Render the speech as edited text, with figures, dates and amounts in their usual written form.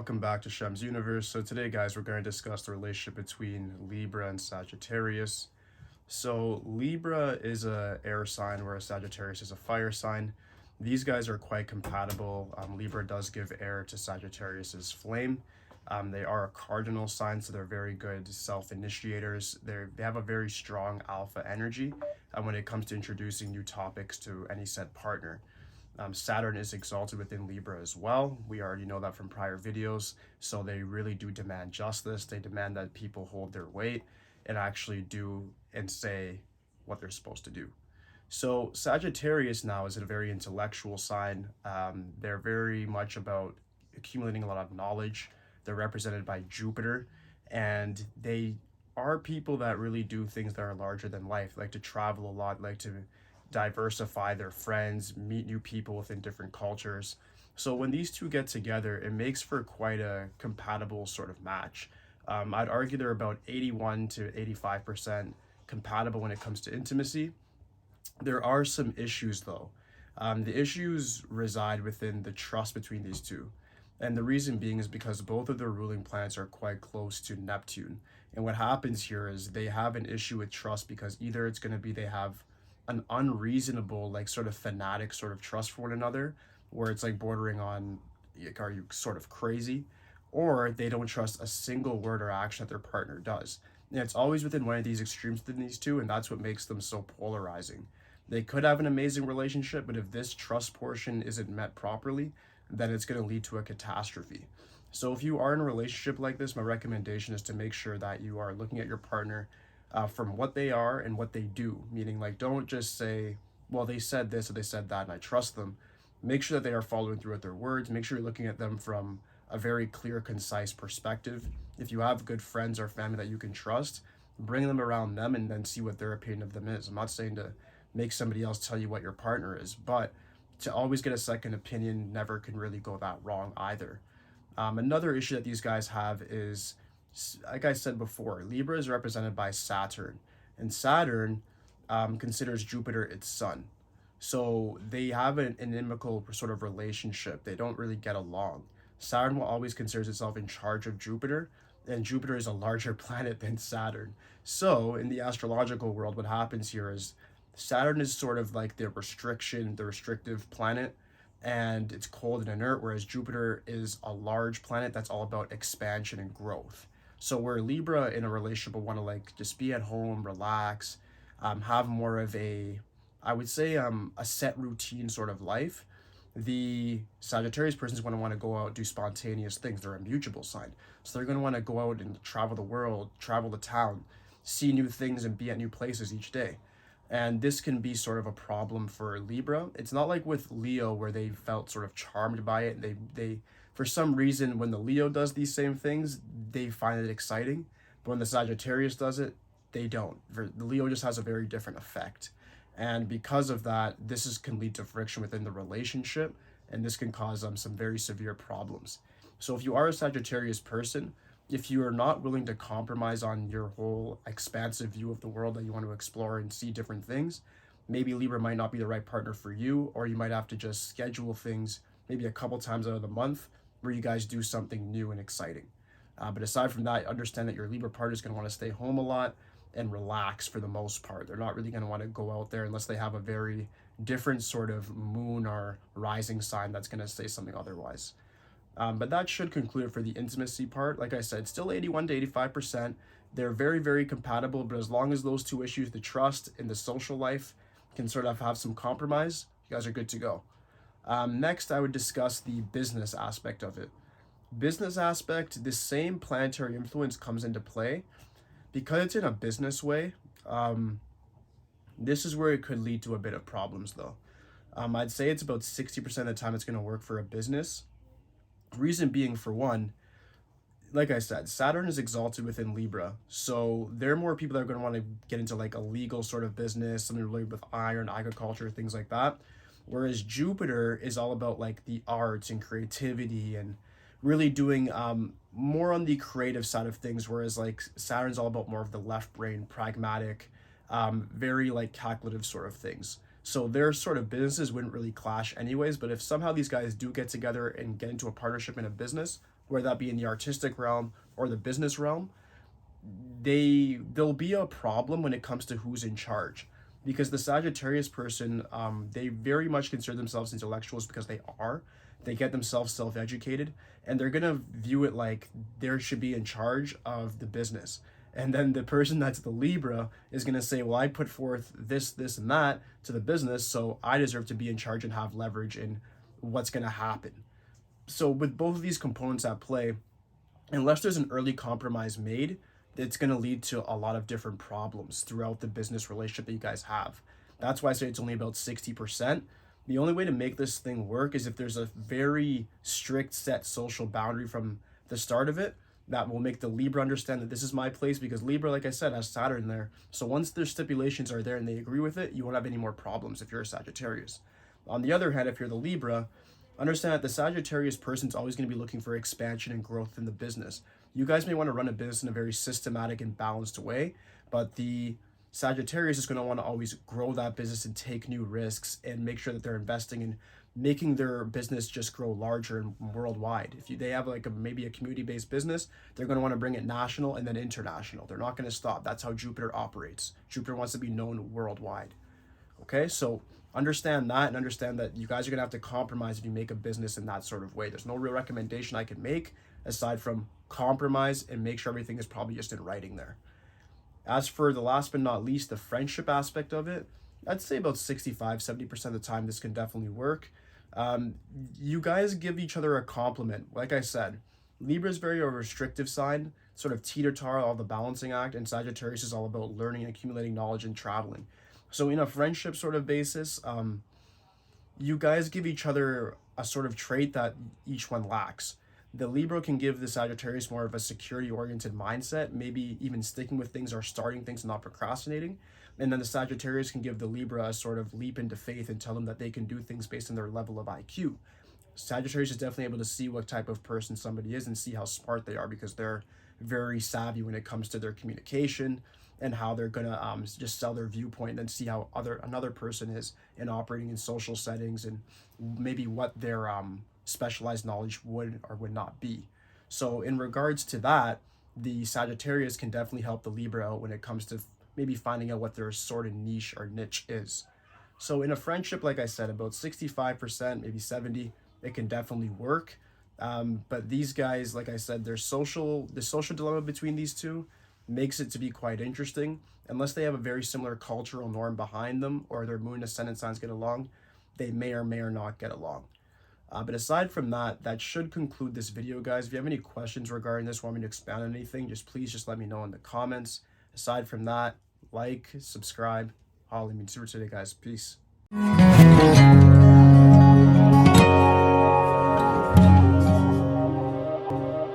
welcome back to Shemsuniverse. So today, guys, we're going to discuss the relationship between Libra and Sagittarius. So Libra is a air sign, whereas Sagittarius is a fire sign. These guys are quite compatible. Libra does give air to Sagittarius's flame. They are a cardinal sign, so they're very good self-initiators. They have a very strong alpha energy when it comes to introducing new topics to any said partner. Saturn is exalted within Libra as well. We already know that from prior videos. So they really do demand justice. They demand that people hold their weight and actually do and say what they're supposed to do. So Sagittarius now is a very intellectual sign. They're very much about accumulating a lot of knowledge. They're represented by Jupiter, and they are people that really do things that are larger than life, like to travel a lot, like to diversify their friends, meet new people within different cultures. So when these two get together, it makes for quite a compatible sort of match. I'd argue they're about 81 to 85% compatible when it comes to intimacy. There are some issues though. The issues reside within the trust between these two. And the reason being is because both of their ruling planets are quite close to Neptune. And what happens here is they have an issue with trust because either it's going to be they have an unreasonable, like sort of fanatic sort of trust for one another, where it's like bordering on, like, are you sort of crazy? Or they don't trust a single word or action that their partner does. And it's always within one of these extremes within these two, and that's what makes them so polarizing. They could have an amazing relationship, but if this trust portion isn't met properly, then it's going to lead to a catastrophe. So if you are in a relationship like this, my recommendation is to make sure that you are looking at your partner from what they are and what they do. Meaning, like, don't just say, well, they said this or they said that and I trust them. Make sure that they are following through with their words. Make sure you're looking at them from a very clear, concise perspective. If you have good friends or family that you can trust, bring them around them and then see what their opinion of them is. I'm not saying to make somebody else tell you what your partner is, but to always get a second opinion never can really go that wrong either. Another issue that these guys have is, like I said before, Libra is represented by Saturn, and Saturn considers Jupiter its sun. So they have an inimical sort of relationship. They don't really get along. Saturn will always considers itself in charge of Jupiter, and Jupiter is a larger planet than Saturn. So in the astrological world, what happens here is Saturn is sort of like the restrictive planet, and it's cold and inert, whereas Jupiter is a large planet that's all about expansion and growth. So where Libra in a relationship will want to like just be at home, relax, have more of a, I would say, a set routine sort of life. The Sagittarius person is going to want to go out, do spontaneous things. They're a mutable sign. So they're going to want to go out and travel the world, travel the town, see new things and be at new places each day. And this can be sort of a problem for Libra. It's not like with Leo where they felt sort of charmed by it. They for some reason, when the Leo does these same things, they find it exciting. But when the Sagittarius does it, they don't. The Leo just has a very different effect. And because of that, can lead to friction within the relationship, and this can cause some very severe problems. So if you are a Sagittarius person, if you are not willing to compromise on your whole expansive view of the world that you want to explore and see different things, maybe Libra might not be the right partner for you, or you might have to just schedule things maybe a couple times out of the month where you guys do something new and exciting. But aside from that, understand that your Libra partner is going to want to stay home a lot and relax for the most part. They're not really going to want to go out there unless they have a very different sort of moon or rising sign that's going to say something otherwise. But that should conclude it for the intimacy part. Like I said, still 81 to 85%. They're very, very compatible, but as long as those two issues, the trust and the social life, can sort of have some compromise, you guys are good to go. Next, I would discuss the business aspect of it. Business aspect, the same planetary influence comes into play. Because it's in a business way, this is where it could lead to a bit of problems though. I'd say it's about 60% of the time it's going to work for a business. Reason being, for one, like I said, Saturn is exalted within Libra, so there are more people that are going to want to get into like a legal sort of business, something related with iron, agriculture, things like that. Whereas Jupiter is all about like the arts and creativity and really doing more on the creative side of things, whereas like Saturn's all about more of the left brain, pragmatic, very like calculative sort of things. So their sort of businesses wouldn't really clash anyways, but if somehow these guys do get together and get into a partnership in a business, whether that be in the artistic realm or the business realm, there'll be a problem when it comes to who's in charge, because the Sagittarius person, they very much consider themselves intellectuals because they get themselves self-educated, and they're gonna view it like they should be in charge of the business. And then the person that's the Libra is gonna say, well, I put forth this and that to the business, so I deserve to be in charge and have leverage in what's gonna happen. So with both of these components at play, unless there's an early compromise made, it's going to lead to a lot of different problems throughout the business relationship that you guys have. That's why I say it's only about 60%. The only way to make this thing work is if there's a very strict set social boundary from the start of it that will make the Libra understand that this is my place, because Libra, like I said, has Saturn there. So once their stipulations are there and they agree with it, you won't have any more problems if you're a Sagittarius. On the other hand, if you're the Libra, understand that the Sagittarius person's always going to be looking for expansion and growth in the business. You guys may want to run a business in a very systematic and balanced way, but the Sagittarius is going to want to always grow that business and take new risks and make sure that they're investing in making their business just grow larger and worldwide. If they have like maybe a community-based business, they're going to want to bring it national and then international. They're not going to stop. That's how Jupiter operates. Jupiter wants to be known worldwide. Okay, so understand that, and understand that you guys are going to have to compromise if you make a business in that sort of way. There's no real recommendation I can make aside from compromise and make sure everything is probably just in writing there. As for the last but not least, the friendship aspect of it, I'd say about 65-70% of the time this can definitely work. You guys give each other a compliment. Like I said, Libra is very a restrictive sign, sort of teeter-totter, all the balancing act, and Sagittarius is all about learning and accumulating knowledge and traveling. So in a friendship sort of basis, you guys give each other a sort of trait that each one lacks. The Libra can give the Sagittarius more of a security-oriented mindset, maybe even sticking with things or starting things and not procrastinating. And then the Sagittarius can give the Libra a sort of leap into faith and tell them that they can do things based on their level of IQ. Sagittarius is definitely able to see what type of person somebody is and see how smart they are, because they're very savvy when it comes to their communication and how they're gonna just sell their viewpoint, and then see how another person is in operating in social settings, and maybe what their specialized knowledge would or would not be. So in regards to that, the Sagittarius can definitely help the Libra out when it comes to maybe finding out what their sort of niche or niche is. So in a friendship, like I said, about 65%, maybe 70, it can definitely work. But these guys, like I said, the social dilemma between these two makes it to be quite interesting. Unless they have a very similar cultural norm behind them, or their moon ascendant signs get along, they may or may or not get along. But aside from that, that should conclude this video, guys. If you have any questions regarding this, want me to expand on anything, please just let me know in the comments. Aside from that, like, subscribe. Holly means super today, guys. Peace.